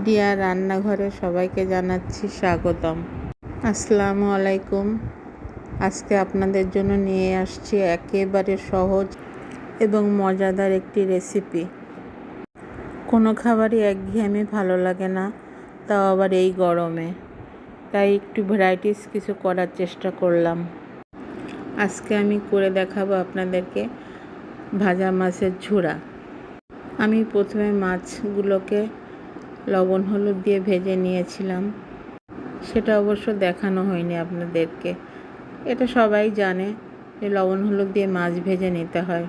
দিয়া রান্নাঘরে সবাইকে জানাচ্ছি স্বাগতম। আসসালামু আলাইকুম। আজকে আপনাদের জন্য নিয়ে আসছি একেবারে সহজ এবং মজাদার একটি রেসিপি। কোনো খাবারই একঘেয়েমি ভালো লাগে না, তাও আবার এই গরমে, তাই একটু ভ্যারাইটিস কিছু করার চেষ্টা করলাম। আজকে আমি করে দেখাবো আপনাদেরকে ভাজা মাছের ঝুড়া। আমি প্রথমে মাছগুলোকে লবণ হলুদ দিয়ে ভেজে নিয়েছিলাম। সেটা অবশ্য দেখানো হয়নি আপনাদেরকে, এটা সবাই জানে যে লবণ হলুদ দিয়ে মাছ ভেজে নিতে হয়।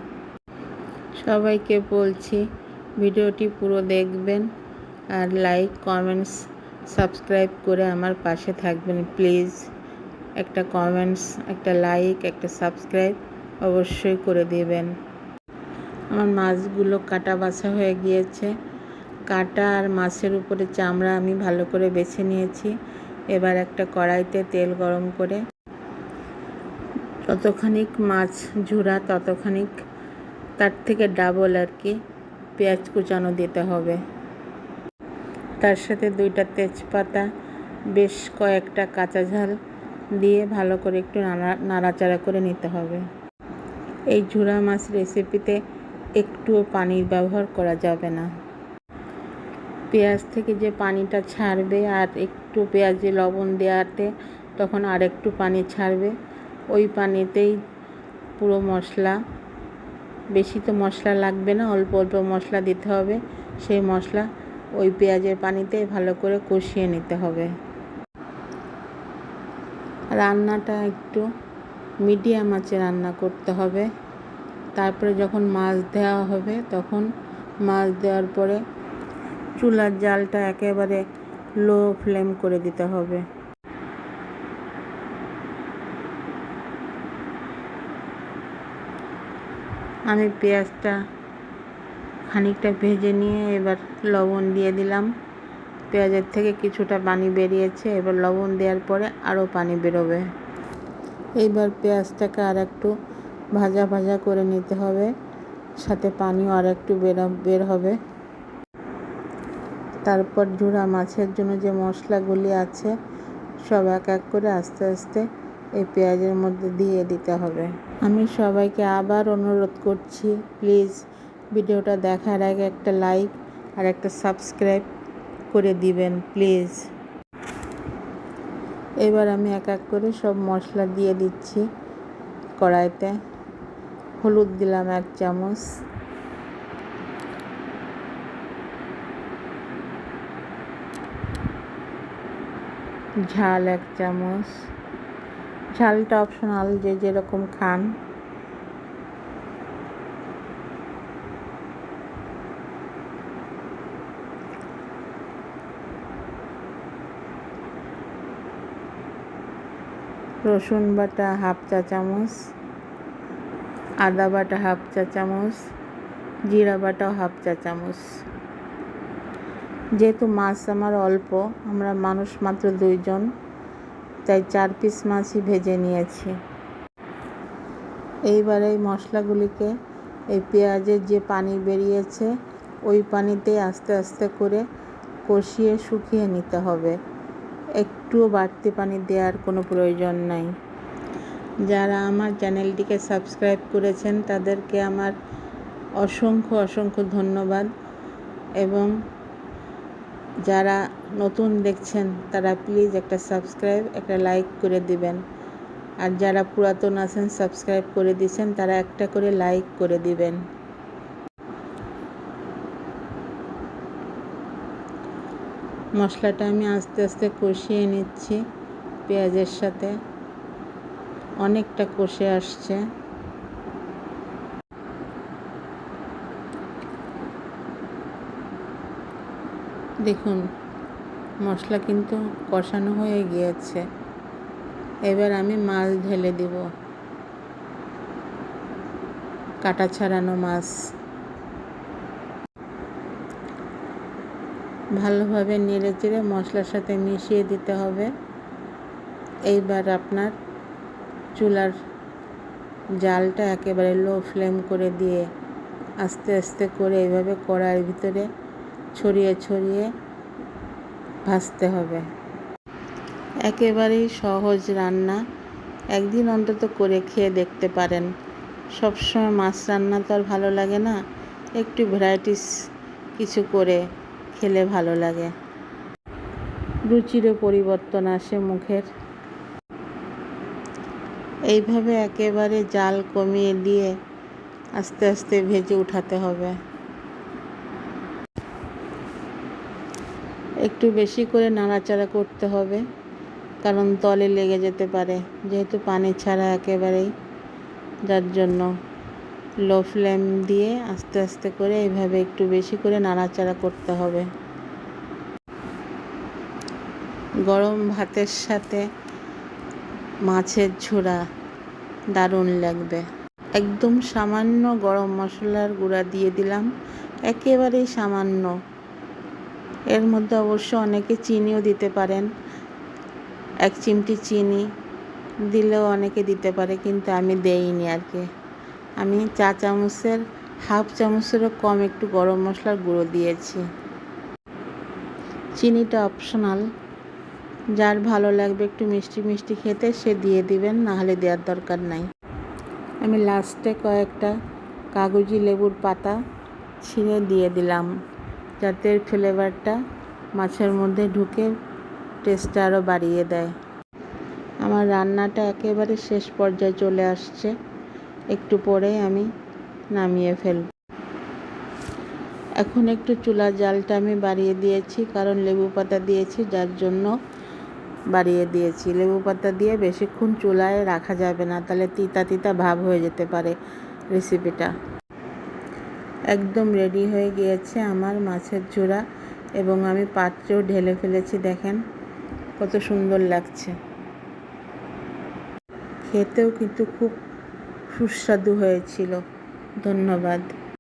সবাইকে বলছি ভিডিওটি পুরো দেখবেন আর লাইক কমেন্টস সাবস্ক্রাইব করে আমার পাশে থাকবেন প্লিজ। একটা কমেন্টস, একটা লাইক, একটা সাবস্ক্রাইব অবশ্যই করে দেবেন। আমার মাছগুলো কাটা বাছা হয়ে গিয়েছে। কাটা আর মাছের উপরে চামড়া আমি ভালো করে বেছে নিয়েছি। এবার একটা কড়াইতে তেল গরম করে যতখানিক মাছ ঝুড়া ততখানিক, তার থেকে ডাবল আর কি, পেঁয়াজ কুচানো দিতে হবে। তার সাথে 2টা তেজপাতা, বেশ কয়েকটা কাঁচা ঝাল দিয়ে ভালো করে একটু নাড়াচাড়া করে নিতে হবে। এই ঝুড়া মাছ রেসিপিতে একটুও পানির ব্যবহার করা যাবে না। পেঁয়াজ থেকে যে পানিটা ছাড়বে আর একটু পেঁয়াজে লবণ দেওয়াতে তখন আর একটু পানি ছাড়বে, ওই পানিতেই পুরো মশলা, বেশি তো মশলা লাগবে না, অল্প অল্প মশলা দিতে হবে। সেই মশলা ওই পেঁয়াজের পানিতেই ভালো করে কষিয়ে নিতে হবে। রান্নাটা একটু মিডিয়াম আঁচে রান্না করতে হবে। তারপরে যখন মাছ দেওয়া হবে তখন মাছ দেওয়ার পরে চুলার জালটা একেবারে লো ফ্লেম করে দিতে হবে। আমি পেঁয়াজটা খানিকটা ভেজে নিয়ে এবার লবণ দিয়ে দিলাম। পেঁয়াজের থেকে কিছুটা পানি বেরিয়েছে, এবার লবণ দেওয়ার পরে আরও পানি বেরোবে। এইবার পেঁয়াজটাকে আর একটু ভাজা ভাজা করে নিতে হবে, সাথে পানিও আর একটু বের হবে। তারপর ঝুড়া মাছের জন্য যে মশলাগুলি আছে সব এক এক করে আস্তে আস্তে এই পেঁয়াজের মধ্যে দিয়ে দিতে হবে। আমি সবাইকে আবার অনুরোধ করছি, প্লিজ ভিডিওটা দেখার আগে একটা লাইক আর একটা সাবস্ক্রাইব করে দিবেন প্লিজ। এবার আমি এক এক করে সব মশলা দিয়ে দিচ্ছি কড়াইতে। হলুদ দিলাম 1 চামচ, ঝাল 1 চামচ, ঝালটা অপশনাল, যে যেরকম খান। রসুন বাটা 1/2 চা চামচ, আদা বাটা 1/2 চা চামচ, জিরা বাটাও 1/2 চা চামচ। যেহেতু মাছ আমার অল্প, আমরা মানুষ মাত্র 2 জন, তাই 4 পিস মাছই ভেজে নিয়েছি। এইবার এই মশলাগুলিকে এই পেঁয়াজের যে পানি বেরিয়েছে ওই পানিতে আস্তে আস্তে করে কষিয়ে শুকিয়ে নিতে হবে। একটুও বাড়তি পানি দেওয়ার কোনো প্রয়োজন নাই। যারা আমার চ্যানেলটিকে সাবস্ক্রাইব করেছেন তাদেরকে আমার অসংখ্য অসংখ্য ধন্যবাদ, এবং যারা নতুন দেখছেন তারা প্লিজ একটা সাবস্ক্রাইব, একটা লাইক করে দিবেন। আর যারা পুরাতন আছেন, সাবস্ক্রাইব করে দিয়েছেন, তারা একটা করে লাইক করে দিবেন। মশলাটা আমি আস্তে আস্তে কষিয়ে নিচ্ছি পেঁয়াজের সাথে, অনেকটা কষে আসছে। দেখুন মশলা কিন্তু কষানো হয়ে গিয়েছে। এবার আমি মাছ ঢেলে দিব, কাটা ছাড়ানো মাছ। ভালোভাবে নেড়ে চেড়ে মশলার সাথে মিশিয়ে দিতে হবে। এইবার আপনার চুলার জালটা একেবারে লো ফ্লেম করে দিয়ে আস্তে আস্তে করে এইভাবে কড়াইয়ের ভিতরে ছড়িয়ে ছড়িয়ে ভাজতে হবে। একেবারেই সহজ রান্না, একদিন অন্তত করে খেয়ে দেখতে পারেন। সবসময় মাছ রান্না তো আর ভালো লাগে না, একটু ভ্যারাইটিস কিছু করে খেলে ভালো লাগে, রুচিরও পরিবর্তন আসে মুখের। এইভাবে একেবারে জাল কমিয়ে দিয়ে আস্তে আস্তে ভেজে উঠাতে হবে। একটু বেশি করে নাড়াচাড়া করতে হবে, কারণ তলে লেগে যেতে পারে, যেহেতু পানি ছাড়া একেবারেই, যার জন্য লো ফ্লেম দিয়ে আস্তে আস্তে করে এইভাবে একটু বেশি করে নাড়াচাড়া করতে হবে। গরম ভাতের সাথে মাছের ঝোড়া দারুণ লাগবে। একদম সামান্য গরম মশলার গুঁড়া দিয়ে দিলাম, একেবারেই সামান্য। এর মধ্যে অবশ্য অনেকে চিনিও দিতে পারেন, 1 চিমটি চিনি দিলেও অনেকে দিতে পারে, কিন্তু আমি দেইনি আর কি। আমি চা চামচের 1/2 চামচেরও কম একটু গরম মশলার গুঁড়ো দিয়েছি। চিনিটা অপশনাল, যার ভালো লাগবে একটু মিষ্টি মিষ্টি খেতে সে দিয়ে দিবেন, নাহলে দেওয়ার দরকার নাই। আমি লাস্টে কয়েকটা কাগজি লেবুর পাতা ছিঁড়ে দিয়ে দিলাম, যাতে ফ্লেভারটা মাছের মধ্যে ঢুকে টেস্টটা আরও বাড়িয়ে দেয়। আমার রান্নাটা একেবারে শেষ পর্যায়ে চলে আসছে, একটু পরেই আমি নামিয়ে ফেলব। এখন একটু চুলার জালটা আমি বাড়িয়ে দিয়েছি, কারণ লেবু পাতা দিয়েছি, যার জন্য বাড়িয়ে দিয়েছি। লেবু পাতা দিয়ে বেশিক্ষণ চুলায় রাখা যাবে না, তাহলে তিতা তিতা ভাব হয়ে যেতে পারে রেসিপিটা। একদম রেডি হয়ে গিয়েছে আমার মাছের ঝোড়া, এবং আমি পাত্রেও ঢেলে ফেলেছি। দেখেন কত সুন্দর লাগছে, খেতেও কিন্তু খুব সুস্বাদু হয়েছিল। ধন্যবাদ।